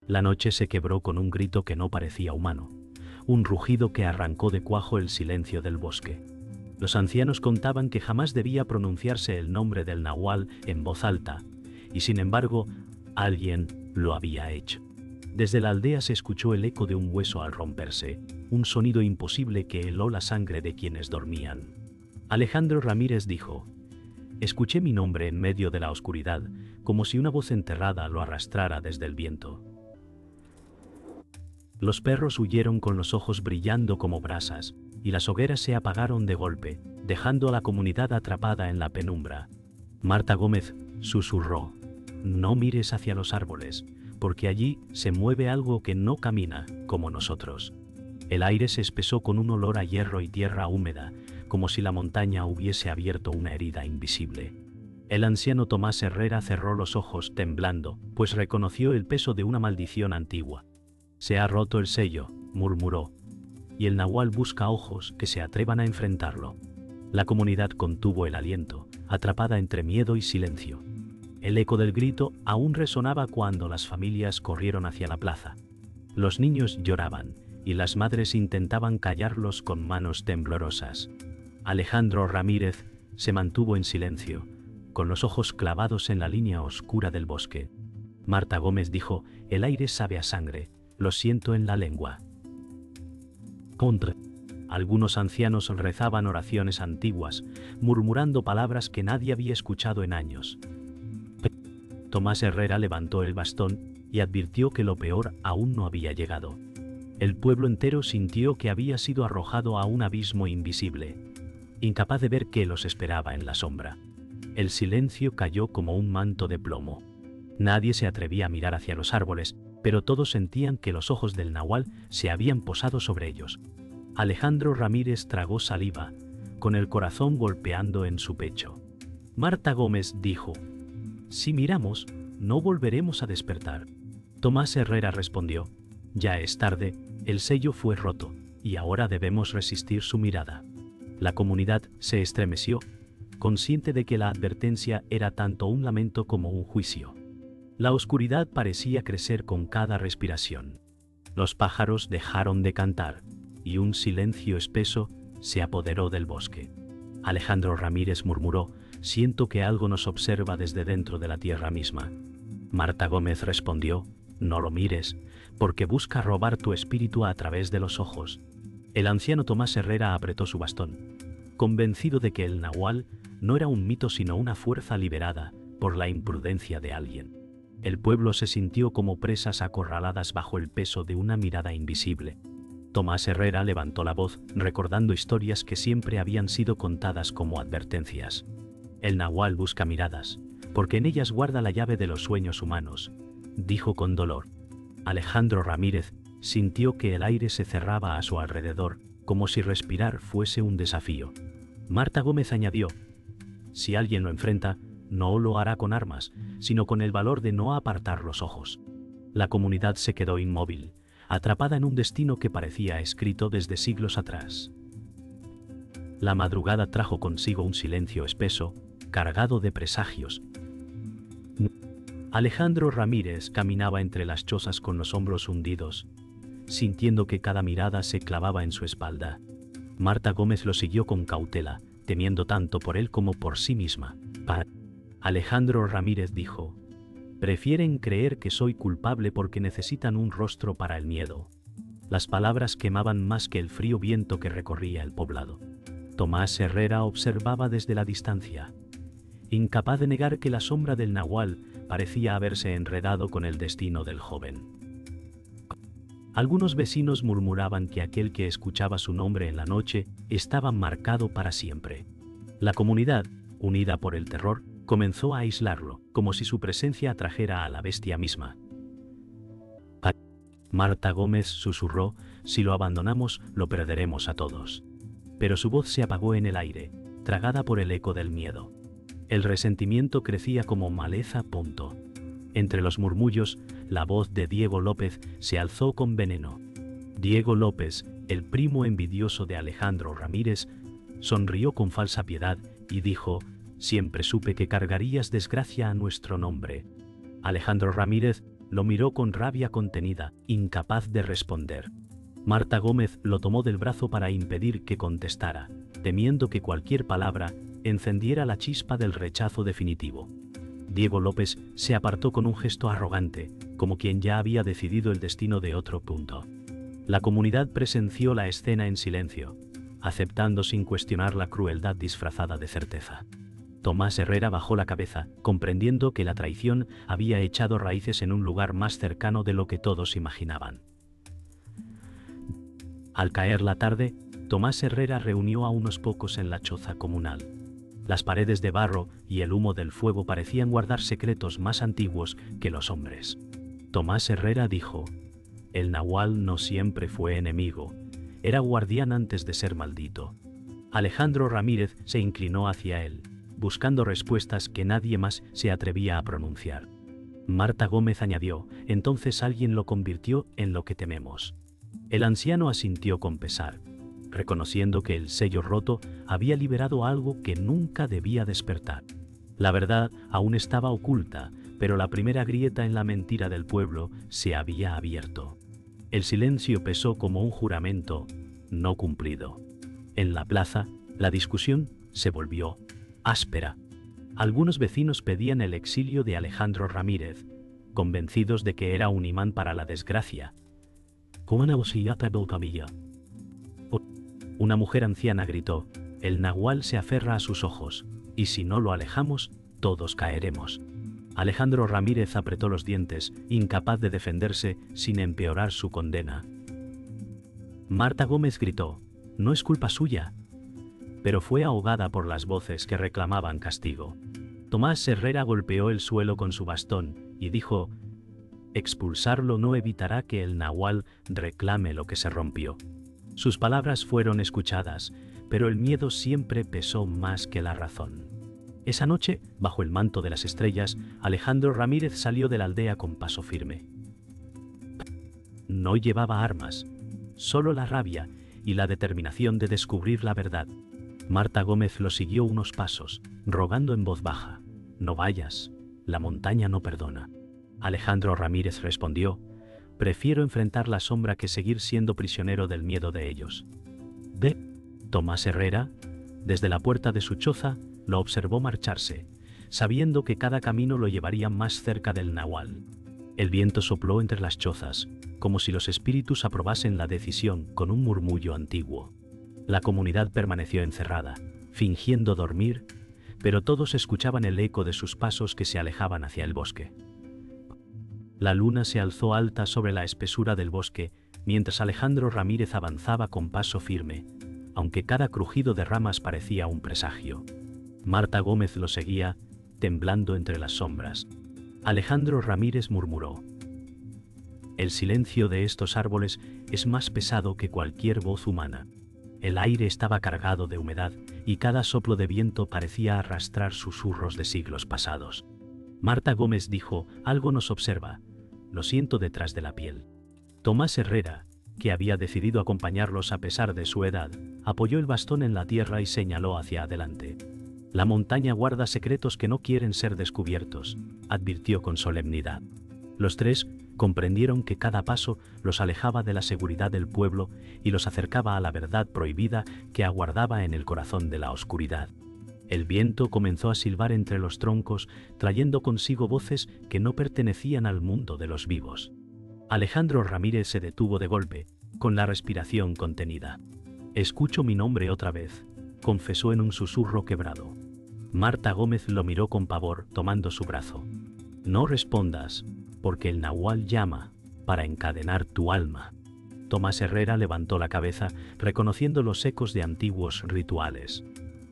La noche se quebró con un grito que no parecía humano, un rugido que arrancó de cuajo el silencio del bosque. Los ancianos contaban que jamás debía pronunciarse el nombre del nahual en voz alta, y sin embargo, alguien lo había hecho. Desde la aldea se escuchó el eco de un hueso al romperse, un sonido imposible que heló la sangre de quienes dormían. Alejandro Ramírez dijo: escuché mi nombre en medio de la oscuridad, como si una voz enterrada lo arrastrara desde el viento. Los perros huyeron con los ojos brillando como brasas, y las hogueras se apagaron de golpe, dejando a la comunidad atrapada en la penumbra. Marta Gómez susurró: no mires hacia los árboles, porque allí se mueve algo que no camina, como nosotros. El aire se espesó con un olor a hierro y tierra húmeda, como si la montaña hubiese abierto una herida invisible. El anciano Tomás Herrera cerró los ojos temblando, pues reconoció el peso de una maldición antigua. Se ha roto el sello, murmuró, y el nahual busca ojos que se atrevan a enfrentarlo. La comunidad contuvo el aliento, atrapada entre miedo y silencio. El eco del grito aún resonaba cuando las familias corrieron hacia la plaza. Los niños lloraban, y las madres intentaban callarlos con manos temblorosas. Alejandro Ramírez se mantuvo en silencio, con los ojos clavados en la línea oscura del bosque. Marta Gómez dijo: el aire sabe a sangre, lo siento en la lengua. Contra. Algunos ancianos rezaban oraciones antiguas, murmurando palabras que nadie había escuchado en años. Tomás Herrera levantó el bastón y advirtió que lo peor aún no había llegado. El pueblo entero sintió que había sido arrojado a un abismo invisible, incapaz de ver qué los esperaba en la sombra. El silencio cayó como un manto de plomo. Nadie se atrevía a mirar hacia los árboles, pero todos sentían que los ojos del nahual se habían posado sobre ellos. Alejandro Ramírez tragó saliva, con el corazón golpeando en su pecho. Marta Gómez dijo: si miramos, no volveremos a despertar. Tomás Herrera respondió: ya es tarde, el sello fue roto, y ahora debemos resistir su mirada. La comunidad se estremeció, consciente de que la advertencia era tanto un lamento como un juicio. La oscuridad parecía crecer con cada respiración. Los pájaros dejaron de cantar, y un silencio espeso se apoderó del bosque. Alejandro Ramírez murmuró: siento que algo nos observa desde dentro de la tierra misma. Marta Gómez respondió: no lo mires, porque busca robar tu espíritu a través de los ojos. El anciano Tomás Herrera apretó su bastón, convencido de que el nahual no era un mito sino una fuerza liberada por la imprudencia de alguien. El pueblo se sintió como presas acorraladas bajo el peso de una mirada invisible. Tomás Herrera levantó la voz, recordando historias que siempre habían sido contadas como advertencias. El nahual busca miradas, porque en ellas guarda la llave de los sueños humanos, dijo con dolor. Alejandro Ramírez sintió que el aire se cerraba a su alrededor, como si respirar fuese un desafío. Marta Gómez añadió: si alguien lo enfrenta, no lo hará con armas, sino con el valor de no apartar los ojos. La comunidad se quedó inmóvil, atrapada en un destino que parecía escrito desde siglos atrás. La madrugada trajo consigo un silencio espeso, cargado de presagios. Alejandro Ramírez caminaba entre las chozas con los hombros hundidos, sintiendo que cada mirada se clavaba en su espalda. Marta Gómez lo siguió con cautela, temiendo tanto por él como por sí misma. Alejandro Ramírez dijo: prefieren creer que soy culpable porque necesitan un rostro para el miedo. Las palabras quemaban más que el frío viento que recorría el poblado. Tomás Herrera observaba desde la distancia, incapaz de negar que la sombra del nahual parecía haberse enredado con el destino del joven. Algunos vecinos murmuraban que aquel que escuchaba su nombre en la noche estaba marcado para siempre. La comunidad, unida por el terror, comenzó a aislarlo, como si su presencia atrajera a la bestia misma. Marta Gómez susurró: si lo abandonamos, lo perderemos a todos. Pero su voz se apagó en el aire, tragada por el eco del miedo. El resentimiento crecía como maleza. Entre los murmullos, la voz de Diego López se alzó con veneno. Diego López, el primo envidioso de Alejandro Ramírez, sonrió con falsa piedad y dijo: siempre supe que cargarías desgracia a nuestro nombre. Alejandro Ramírez Lo miró con rabia contenida, incapaz de responder. Marta Gómez lo tomó del brazo para impedir que contestara, temiendo que cualquier palabra encendiera la chispa del rechazo definitivo. Diego López se apartó con un gesto arrogante, como quien ya había decidido el destino de otro punto. La comunidad presenció la escena en silencio, aceptando sin cuestionar la crueldad disfrazada de certeza. Tomás Herrera bajó la cabeza, comprendiendo que la traición había echado raíces en un lugar más cercano de lo que todos imaginaban. Al caer la tarde, Tomás Herrera reunió a unos pocos en la choza comunal. Las paredes de barro y el humo del fuego parecían guardar secretos más antiguos que los hombres. Tomás Herrera dijo: «El nahual no siempre fue enemigo, era guardián antes de ser maldito». Alejandro Ramírez se inclinó hacia él, buscando respuestas que nadie más se atrevía a pronunciar. Marta Gómez añadió: «Entonces alguien lo convirtió en lo que tememos». El anciano asintió con pesar, reconociendo que el sello roto había liberado algo que nunca debía despertar. La verdad aún estaba oculta, pero la primera grieta en la mentira del pueblo se había abierto. El silencio pesó como un juramento no cumplido. En la plaza, la discusión se volvió áspera. Algunos vecinos pedían el exilio de Alejandro Ramírez, convencidos de que era un imán para la desgracia. Una mujer anciana gritó: «El nahual se aferra a sus ojos, y si no lo alejamos, todos caeremos». Alejandro Ramírez apretó los dientes, incapaz de defenderse sin empeorar su condena. Marta Gómez gritó: «No es culpa suya», pero fue ahogada por las voces que reclamaban castigo. Tomás Herrera golpeó el suelo con su bastón y dijo: «Expulsarlo no evitará que el nahual reclame lo que se rompió». Sus palabras fueron escuchadas, pero el miedo siempre pesó más que la razón. Esa noche, bajo el manto de las estrellas, Alejandro Ramírez salió de la aldea con paso firme. No llevaba armas, solo la rabia y la determinación de descubrir la verdad. Marta Gómez lo siguió unos pasos, rogando en voz baja: «No vayas, la montaña no perdona». Alejandro Ramírez respondió: «Prefiero enfrentar la sombra que seguir siendo prisionero del miedo de ellos». «Ve». Tomás Herrera, desde la puerta de su choza, lo observó marcharse, sabiendo que cada camino lo llevaría más cerca del nahual. El viento sopló entre las chozas, como si los espíritus aprobasen la decisión con un murmullo antiguo. La comunidad permaneció encerrada, fingiendo dormir, pero todos escuchaban el eco de sus pasos que se alejaban hacia el bosque. La luna se alzó alta sobre la espesura del bosque, mientras Alejandro Ramírez avanzaba con paso firme, aunque cada crujido de ramas parecía un presagio. Marta Gómez lo seguía, temblando entre las sombras. Alejandro Ramírez murmuró: «El silencio de estos árboles es más pesado que cualquier voz humana». El aire estaba cargado de humedad y cada soplo de viento parecía arrastrar susurros de siglos pasados. Marta Gómez dijo: «Algo nos observa, lo siento detrás de la piel». Tomás Herrera, que había decidido acompañarlos a pesar de su edad, apoyó el bastón en la tierra y señaló hacia adelante. «La montaña guarda secretos que no quieren ser descubiertos», advirtió con solemnidad. Los tres comprendieron que cada paso los alejaba de la seguridad del pueblo y los acercaba a la verdad prohibida que aguardaba en el corazón de la oscuridad. El viento comenzó a silbar entre los troncos, trayendo consigo voces que no pertenecían al mundo de los vivos. Alejandro Ramírez se detuvo de golpe, con la respiración contenida. «Escucho mi nombre otra vez», confesó en un susurro quebrado. Marta Gómez lo miró con pavor, tomando su brazo. «No respondas, porque el nahual llama para encadenar tu alma». Tomás Herrera levantó la cabeza, reconociendo los ecos de antiguos rituales.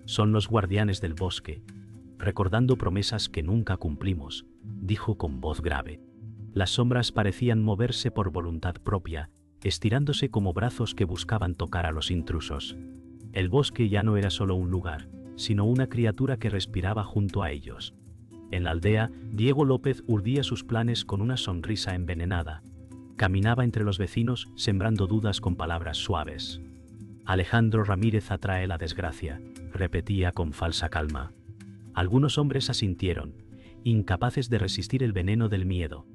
«Son los guardianes del bosque, recordando promesas que nunca cumplimos», dijo con voz grave. Las sombras parecían moverse por voluntad propia, estirándose como brazos que buscaban tocar a los intrusos. El bosque ya no era solo un lugar, sino una criatura que respiraba junto a ellos. En la aldea, Diego López urdía sus planes con una sonrisa envenenada. Caminaba entre los vecinos, sembrando dudas con palabras suaves. «Alejandro Ramírez atrae la desgracia», repetía con falsa calma. Algunos hombres asintieron, incapaces de resistir el veneno del miedo.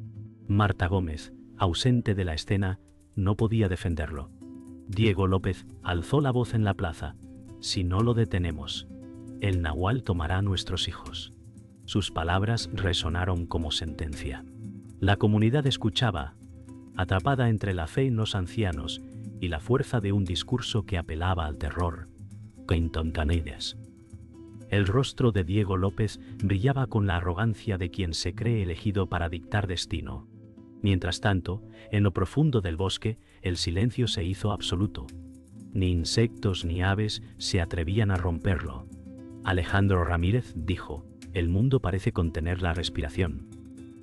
Marta Gómez, ausente de la escena, no podía defenderlo. Diego López alzó la voz en la plaza. Si no lo detenemos, el nahual tomará a nuestros hijos. Sus palabras resonaron como sentencia. La comunidad escuchaba, atrapada entre la fe en los ancianos y la fuerza de un discurso que apelaba al terror. Quintontanillas. El rostro de Diego López brillaba con la arrogancia de quien se cree elegido para dictar destino. Mientras tanto, en lo profundo del bosque, el silencio se hizo absoluto. Ni insectos ni aves se atrevían a romperlo. Alejandro Ramírez dijo: el mundo parece contener la respiración.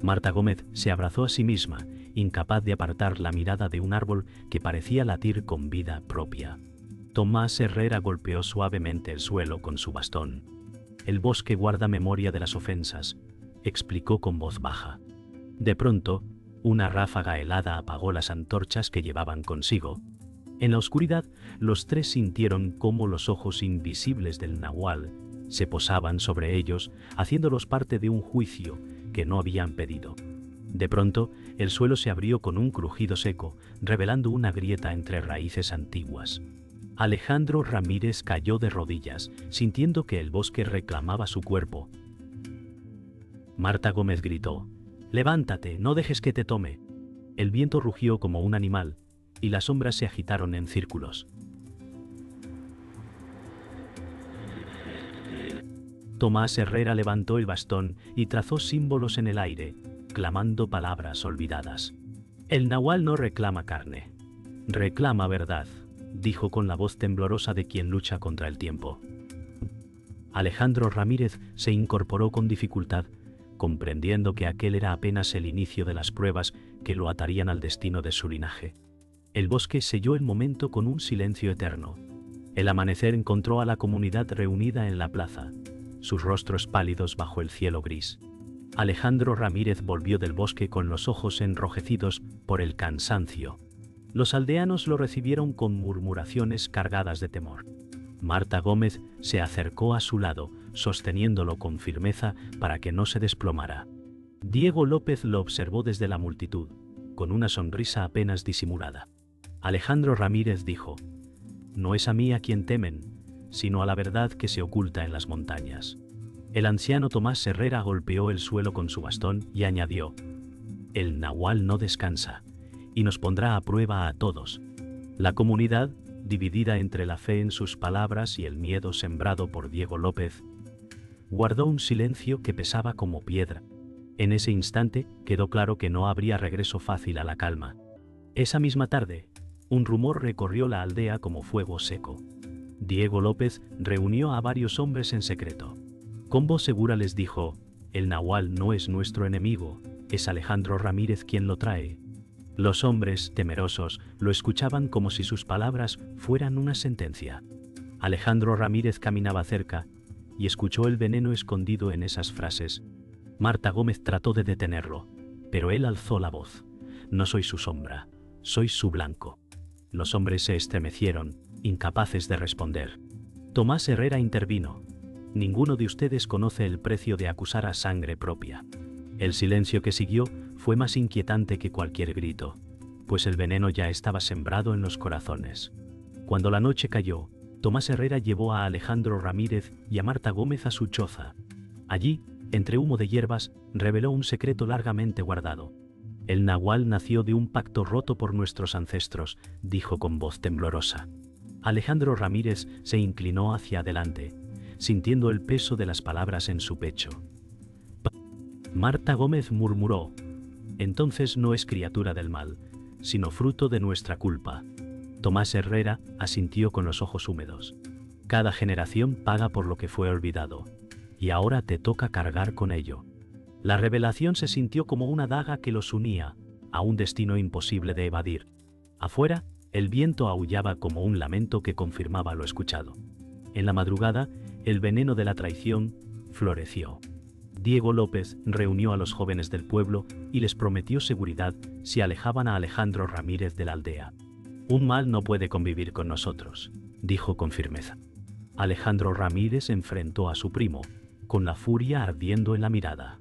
Marta Gómez se abrazó a sí misma, incapaz de apartar la mirada de un árbol que parecía latir con vida propia. Tomás Herrera golpeó suavemente el suelo con su bastón. El bosque guarda memoria de las ofensas, explicó con voz baja. De pronto, una ráfaga helada apagó las antorchas que llevaban consigo. En la oscuridad, los tres sintieron cómo los ojos invisibles del nahual se posaban sobre ellos, haciéndolos parte de un juicio que no habían pedido. De pronto, el suelo se abrió con un crujido seco, revelando una grieta entre raíces antiguas. Alejandro Ramírez cayó de rodillas, sintiendo que el bosque reclamaba su cuerpo. Marta Gómez gritó: «Levántate, no dejes que te tome». El viento rugió como un animal, y las sombras se agitaron en círculos. Tomás Herrera levantó el bastón y trazó símbolos en el aire, clamando palabras olvidadas. «El nahual no reclama carne, reclama verdad», dijo con la voz temblorosa de quien lucha contra el tiempo. Alejandro Ramírez se incorporó con dificultad, comprendiendo que aquel era apenas el inicio de las pruebas que lo atarían al destino de su linaje. El bosque selló el momento con un silencio eterno. El amanecer encontró a la comunidad reunida en la plaza, sus rostros pálidos bajo el cielo gris. Alejandro Ramírez volvió del bosque con los ojos enrojecidos por el cansancio. Los aldeanos lo recibieron con murmuraciones cargadas de temor. Marta Gómez se acercó a su lado, sosteniéndolo con firmeza para que no se desplomara. Diego López lo observó desde la multitud, con una sonrisa apenas disimulada. Alejandro Ramírez dijo: «No es a mí a quien temen, sino a la verdad que se oculta en las montañas». El anciano Tomás Herrera golpeó el suelo con su bastón y añadió: «El nahual no descansa, y nos pondrá a prueba a todos». La comunidad, dividida entre la fe en sus palabras y el miedo sembrado por Diego López, guardó un silencio que pesaba como piedra. En ese instante quedó claro que no habría regreso fácil a la calma. Esa misma tarde, un rumor recorrió la aldea como fuego seco. Diego López reunió a varios hombres en secreto. Con voz segura les dijo: «El nahual no es nuestro enemigo, es Alejandro Ramírez quien lo trae». Los hombres, temerosos, lo escuchaban como si sus palabras fueran una sentencia. Alejandro Ramírez caminaba cerca y escuchó el veneno escondido en esas frases. Marta Gómez trató de detenerlo, pero él alzó la voz: «No soy su sombra, soy su blanco». Los hombres se estremecieron, incapaces de responder. Tomás Herrera intervino: «Ninguno de ustedes conoce el precio de acusar a sangre propia». El silencio que siguió fue más inquietante que cualquier grito, pues el veneno ya estaba sembrado en los corazones. Cuando la noche cayó, Tomás Herrera llevó a Alejandro Ramírez y a Marta Gómez a su choza. Allí, entre humo de hierbas, reveló un secreto largamente guardado. «El nahual nació de un pacto roto por nuestros ancestros», dijo con voz temblorosa. Alejandro Ramírez se inclinó hacia adelante, sintiendo el peso de las palabras en su pecho. Marta Gómez murmuró: «Entonces no es criatura del mal, sino fruto de nuestra culpa». Tomás Herrera asintió con los ojos húmedos. «Cada generación paga por lo que fue olvidado, y ahora te toca cargar con ello». La revelación se sintió como una daga que los unía a un destino imposible de evadir. Afuera, el viento aullaba como un lamento que confirmaba lo escuchado. En la madrugada, el veneno de la traición floreció. Diego López reunió a los jóvenes del pueblo y les prometió seguridad si alejaban a Alejandro Ramírez de la aldea. «Un mal no puede convivir con nosotros», dijo con firmeza. Alejandro Ramírez enfrentó a su primo, con la furia ardiendo en la mirada.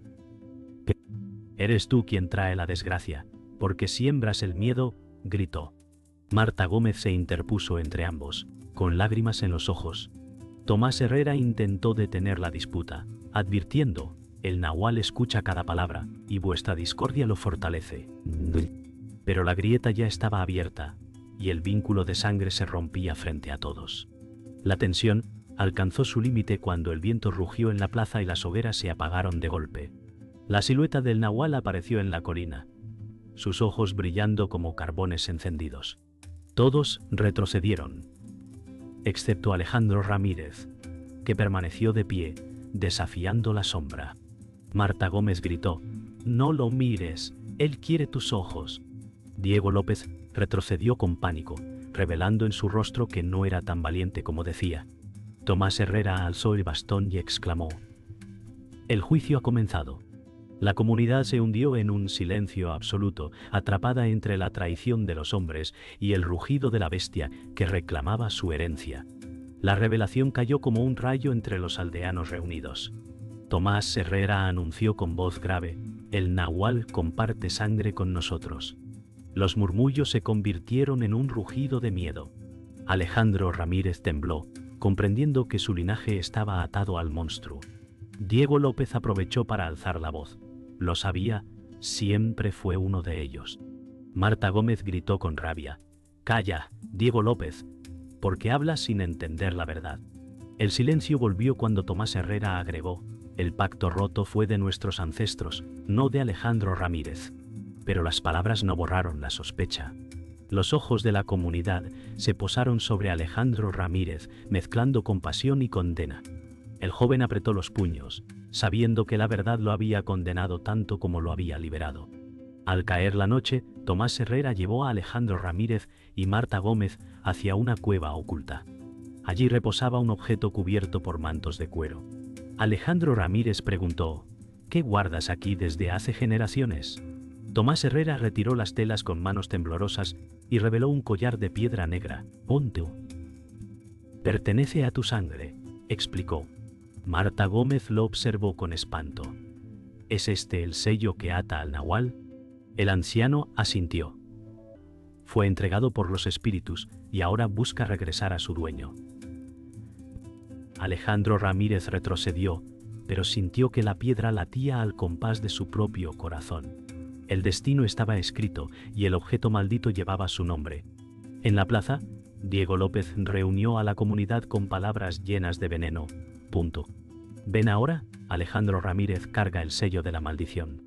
Eres tú quien trae la desgracia, porque siembras el miedo, gritó. Marta Gómez se interpuso entre ambos, con lágrimas en los ojos. Tomás Herrera intentó detener la disputa, advirtiendo: el nahual escucha cada palabra, y vuestra discordia lo fortalece. Pero la grieta ya estaba abierta, y el vínculo de sangre se rompía frente a todos. La tensión alcanzó su límite cuando el viento rugió en la plaza y las hogueras se apagaron de golpe. La silueta del nahual apareció en la colina, sus ojos brillando como carbones encendidos. Todos retrocedieron, excepto Alejandro Ramírez, que permaneció de pie, desafiando la sombra. Marta Gómez gritó: «No lo mires, él quiere tus ojos». Diego López retrocedió con pánico, revelando en su rostro que no era tan valiente como decía. Tomás Herrera alzó el bastón y exclamó: «El juicio ha comenzado». La comunidad se hundió en un silencio absoluto, atrapada entre la traición de los hombres y el rugido de la bestia que reclamaba su herencia. La revelación cayó como un rayo entre los aldeanos reunidos. Tomás Herrera anunció con voz grave: «El nahual comparte sangre con nosotros». Los murmullos se convirtieron en un rugido de miedo. Alejandro Ramírez tembló, comprendiendo que su linaje estaba atado al monstruo. Diego López aprovechó para alzar la voz. Lo sabía, siempre fue uno de ellos. Marta Gómez gritó con rabia: «Calla, Diego López, porque hablas sin entender la verdad». El silencio volvió cuando Tomás Herrera agregó: «El pacto roto fue de nuestros ancestros, no de Alejandro Ramírez». Pero las palabras no borraron la sospecha. Los ojos de la comunidad se posaron sobre Alejandro Ramírez, mezclando compasión y condena. El joven apretó los puños, sabiendo que la verdad lo había condenado tanto como lo había liberado. Al caer la noche, Tomás Herrera llevó a Alejandro Ramírez y Marta Gómez hacia una cueva oculta. Allí reposaba un objeto cubierto por mantos de cuero. Alejandro Ramírez preguntó: «¿Qué guardas aquí desde hace generaciones?». Tomás Herrera retiró las telas con manos temblorosas y reveló un collar de piedra negra. «Ponte». «Pertenece a tu sangre», explicó. Marta Gómez lo observó con espanto. «¿Es este el sello que ata al nahual?». El anciano asintió. «Fue entregado por los espíritus y ahora busca regresar a su dueño». Alejandro Ramírez retrocedió, pero sintió que la piedra latía al compás de su propio corazón. El destino estaba escrito y el objeto maldito llevaba su nombre. En la plaza, Diego López reunió a la comunidad con palabras llenas de veneno. «¿Ven ahora? Alejandro Ramírez carga el sello de la maldición».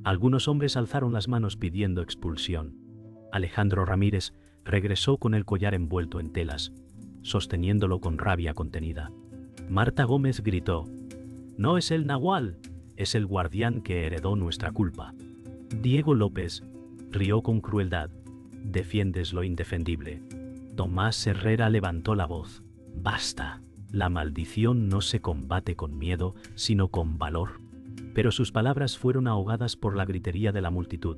Algunos hombres alzaron las manos pidiendo expulsión. Alejandro Ramírez regresó con el collar envuelto en telas, sosteniéndolo con rabia contenida. Marta Gómez gritó: «No es el nahual, es el guardián que heredó nuestra culpa». Diego López rió con crueldad: «Defiendes lo indefendible». Tomás Herrera levantó la voz: «Basta, la maldición no se combate con miedo, sino con valor». Pero sus palabras fueron ahogadas por la gritería de la multitud.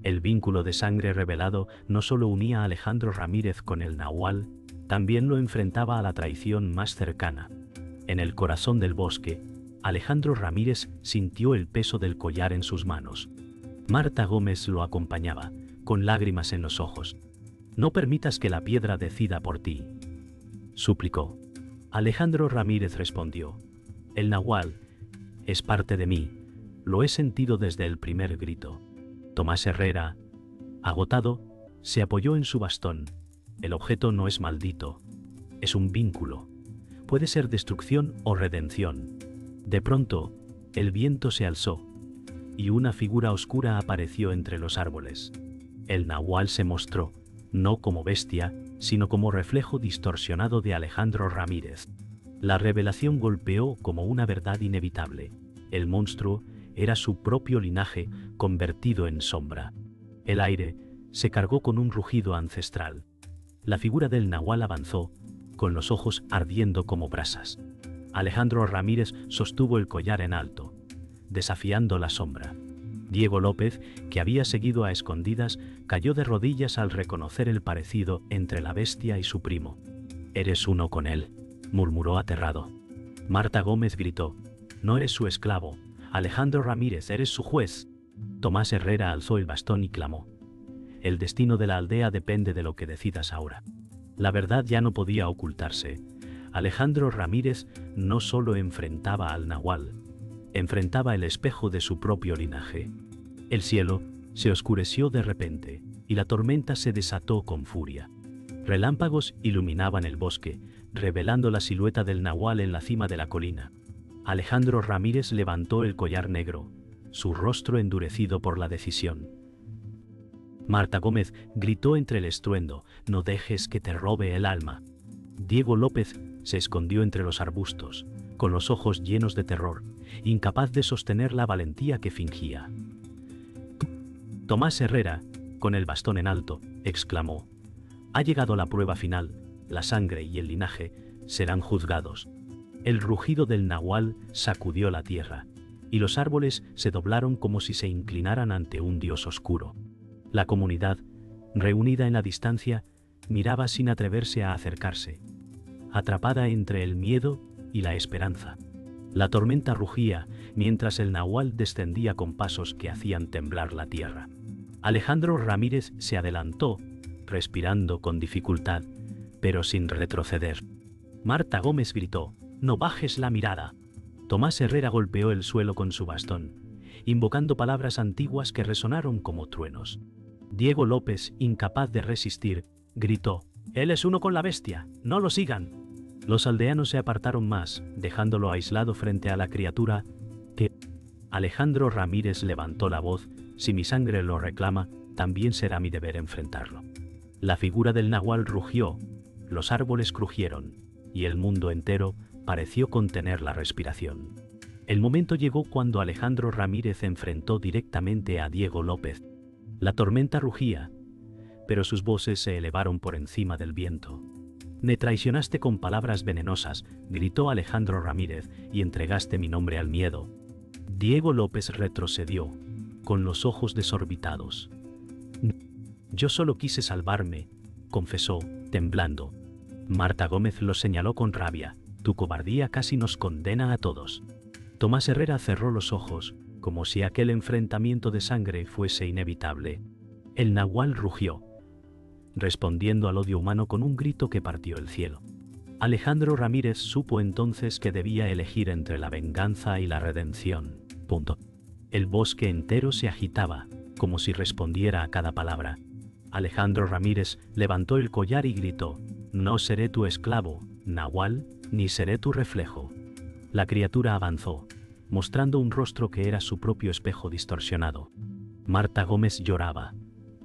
El vínculo de sangre revelado no solo unía a Alejandro Ramírez con el nahual, también lo enfrentaba a la traición más cercana. En el corazón del bosque, Alejandro Ramírez sintió el peso del collar en sus manos. Marta Gómez lo acompañaba, con lágrimas en los ojos. «No permitas que la piedra decida por ti», suplicó. Alejandro Ramírez respondió: «El nahual es parte de mí, lo he sentido desde el primer grito». Tomás Herrera, agotado, se apoyó en su bastón. El objeto no es maldito, es un vínculo. Puede ser destrucción o redención. De pronto, el viento se alzó y una figura oscura apareció entre los árboles. El nahual se mostró, no como bestia, sino como reflejo distorsionado de Alejandro Ramírez. La revelación golpeó como una verdad inevitable. El monstruo era su propio linaje convertido en sombra. El aire se cargó con un rugido ancestral. La figura del nahual avanzó, con los ojos ardiendo como brasas. Alejandro Ramírez sostuvo el collar en alto, desafiando la sombra. Diego López, que había seguido a escondidas, cayó de rodillas al reconocer el parecido entre la bestia y su primo. «Eres uno con él», murmuró aterrado. Marta Gómez gritó: «No eres su esclavo, Alejandro Ramírez, eres su juez». Tomás Herrera alzó el bastón y clamó: «El destino de la aldea depende de lo que decidas ahora». La verdad ya no podía ocultarse. Alejandro Ramírez no solo enfrentaba al nahual, enfrentaba el espejo de su propio linaje. El cielo se oscureció de repente y la tormenta se desató con furia. Relámpagos iluminaban el bosque, revelando la silueta del nahual en la cima de la colina. Alejandro Ramírez levantó el collar negro, su rostro endurecido por la decisión. Marta Gómez gritó entre el estruendo: «No dejes que te robe el alma». Diego López se escondió entre los arbustos, con los ojos llenos de terror, incapaz de sostener la valentía que fingía. Tomás Herrera, con el bastón en alto, exclamó: «Ha llegado la prueba final, la sangre y el linaje serán juzgados». El rugido del nahual sacudió la tierra, y los árboles se doblaron como si se inclinaran ante un dios oscuro. La comunidad, reunida en la distancia, miraba sin atreverse a acercarse, atrapada entre el miedo y la esperanza. La tormenta rugía mientras el nahual descendía con pasos que hacían temblar la tierra. Alejandro Ramírez se adelantó, respirando con dificultad, pero sin retroceder. Marta Gómez gritó: «No bajes la mirada». Tomás Herrera golpeó el suelo con su bastón, invocando palabras antiguas que resonaron como truenos. Diego López, incapaz de resistir, gritó: «Él es uno con la bestia, no lo sigan». Los aldeanos se apartaron más, dejándolo aislado frente a la criatura que... Alejandro Ramírez levantó la voz: «Si mi sangre lo reclama, también será mi deber enfrentarlo». La figura del nahual rugió, los árboles crujieron, y el mundo entero pareció contener la respiración. El momento llegó cuando Alejandro Ramírez enfrentó directamente a Diego López. La tormenta rugía, pero sus voces se elevaron por encima del viento. «Me traicionaste con palabras venenosas», gritó Alejandro Ramírez, «y entregaste mi nombre al miedo». Diego López retrocedió, con los ojos desorbitados. «Yo solo quise salvarme», confesó, temblando. Marta Gómez lo señaló con rabia: «Tu cobardía casi nos condena a todos». Tomás Herrera cerró los ojos, como si aquel enfrentamiento de sangre fuese inevitable. El nahual rugió, respondiendo al odio humano con un grito que partió el cielo. Alejandro Ramírez supo entonces que debía elegir entre la venganza y la redención. El bosque entero se agitaba, como si respondiera a cada palabra. Alejandro Ramírez levantó el collar y gritó: «No seré tu esclavo, nahual, ni seré tu reflejo». La criatura avanzó, mostrando un rostro que era su propio espejo distorsionado. Marta Gómez lloraba,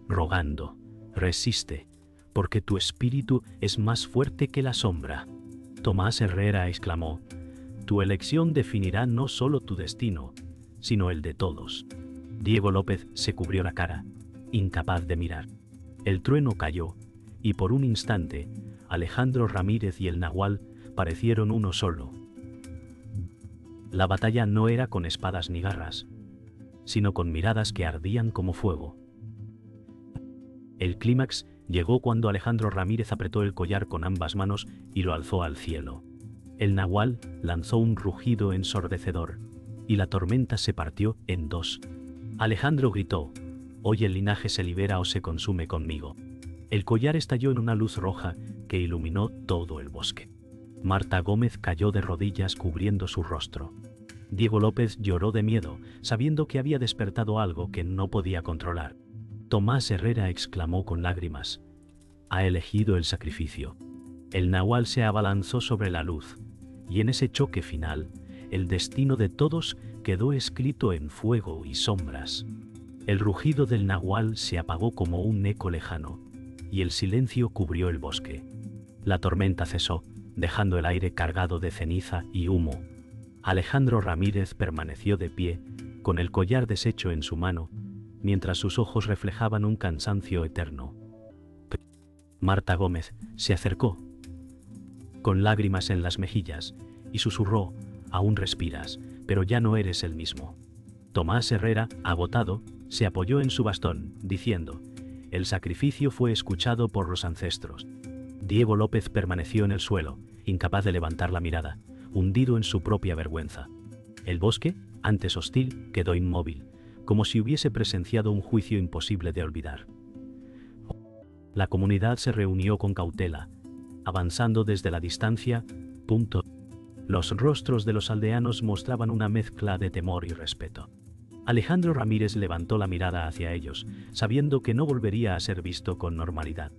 rogando: «Resiste, porque tu espíritu es más fuerte que la sombra». Tomás Herrera exclamó: «Tu elección definirá no solo tu destino, sino el de todos». Diego López se cubrió la cara, incapaz de mirar. El trueno cayó, y por un instante, Alejandro Ramírez y el nahual parecieron uno solo. La batalla no era con espadas ni garras, sino con miradas que ardían como fuego. El clímax llegó cuando Alejandro Ramírez apretó el collar con ambas manos y lo alzó al cielo. El nahual lanzó un rugido ensordecedor, y la tormenta se partió en dos. Alejandro gritó: «Hoy el linaje se libera o se consume conmigo». El collar estalló en una luz roja que iluminó todo el bosque. Marta Gómez cayó de rodillas cubriendo su rostro. Diego López lloró de miedo, sabiendo que había despertado algo que no podía controlar. Tomás Herrera exclamó con lágrimas: «Ha elegido el sacrificio». El nahual se abalanzó sobre la luz, y en ese choque final, el destino de todos quedó escrito en fuego y sombras. El rugido del nahual se apagó como un eco lejano, y el silencio cubrió el bosque. La tormenta cesó, dejando el aire cargado de ceniza y humo. Alejandro Ramírez permaneció de pie, con el collar deshecho en su mano, mientras sus ojos reflejaban un cansancio eterno. Marta Gómez se acercó, con lágrimas en las mejillas, y susurró: «Aún respiras, pero ya no eres el mismo». Tomás Herrera, agotado, se apoyó en su bastón, diciendo: «El sacrificio fue escuchado por los ancestros». Diego López permaneció en el suelo, incapaz de levantar la mirada, hundido en su propia vergüenza. El bosque, antes hostil, quedó inmóvil, como si hubiese presenciado un juicio imposible de olvidar. La comunidad se reunió con cautela, avanzando desde la distancia. Los rostros de los aldeanos mostraban una mezcla de temor y respeto. Alejandro Ramírez levantó la mirada hacia ellos, sabiendo que no volvería a ser visto con normalidad.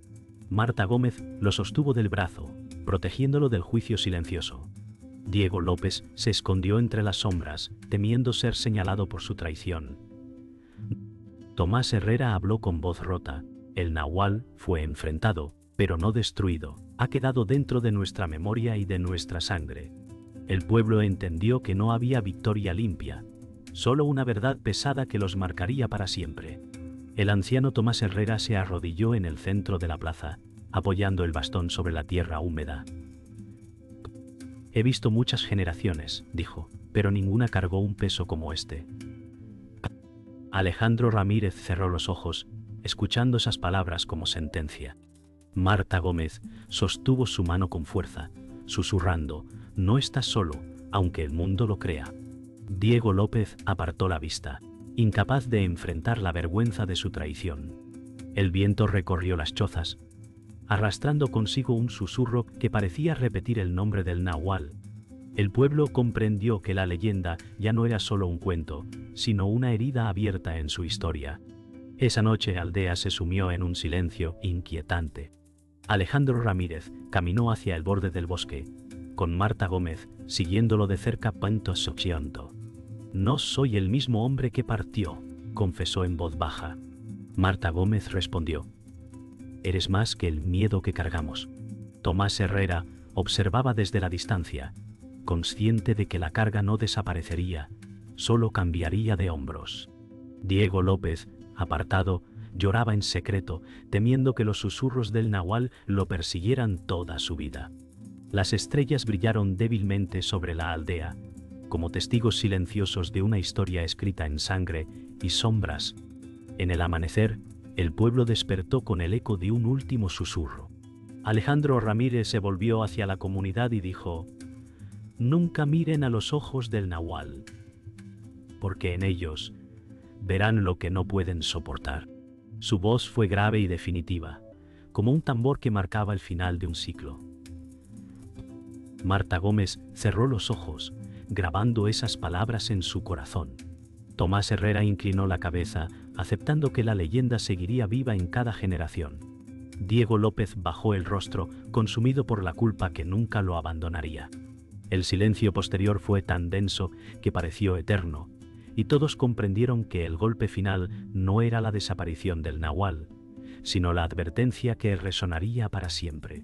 Marta Gómez lo sostuvo del brazo, protegiéndolo del juicio silencioso. Diego López se escondió entre las sombras, temiendo ser señalado por su traición. Tomás Herrera habló con voz rota. El Nahual fue enfrentado, pero no destruido. Ha quedado dentro de nuestra memoria y de nuestra sangre. El pueblo entendió que no había victoria limpia, solo una verdad pesada que los marcaría para siempre. El anciano Tomás Herrera se arrodilló en el centro de la plaza, apoyando el bastón sobre la tierra húmeda. He visto muchas generaciones, dijo, pero ninguna cargó un peso como este. Alejandro Ramírez cerró los ojos, escuchando esas palabras como sentencia. Marta Gómez sostuvo su mano con fuerza, susurrando: no estás solo, aunque el mundo lo crea. Diego López apartó la vista, incapaz de enfrentar la vergüenza de su traición. El viento recorrió las chozas, arrastrando consigo un susurro que parecía repetir el nombre del Nahual. El pueblo comprendió que la leyenda ya no era solo un cuento, sino una herida abierta en su historia. Esa noche Aldea se sumió en un silencio inquietante. Alejandro Ramírez caminó hacia el borde del bosque, con Marta Gómez siguiéndolo de cerca. No soy el mismo hombre que partió, confesó en voz baja. Marta Gómez respondió: eres más que el miedo que cargamos. Tomás Herrera observaba desde la distancia, consciente de que la carga no desaparecería, solo cambiaría de hombros. Diego López, apartado, lloraba en secreto, temiendo que los susurros del Nahual lo persiguieran toda su vida. Las estrellas brillaron débilmente sobre la aldea, como testigos silenciosos de una historia escrita en sangre y sombras. En el amanecer, el pueblo despertó con el eco de un último susurro. Alejandro Ramírez se volvió hacia la comunidad y dijo: nunca miren a los ojos del Nahual, porque en ellos verán lo que no pueden soportar. Su voz fue grave y definitiva, como un tambor que marcaba el final de un ciclo. Marta Gómez cerró los ojos, grabando esas palabras en su corazón. Tomás Herrera inclinó la cabeza, aceptando que la leyenda seguiría viva en cada generación. Diego López bajó el rostro, consumido por la culpa que nunca lo abandonaría. El silencio posterior fue tan denso que pareció eterno, y todos comprendieron que el golpe final no era la desaparición del Nahual, sino la advertencia que resonaría para siempre.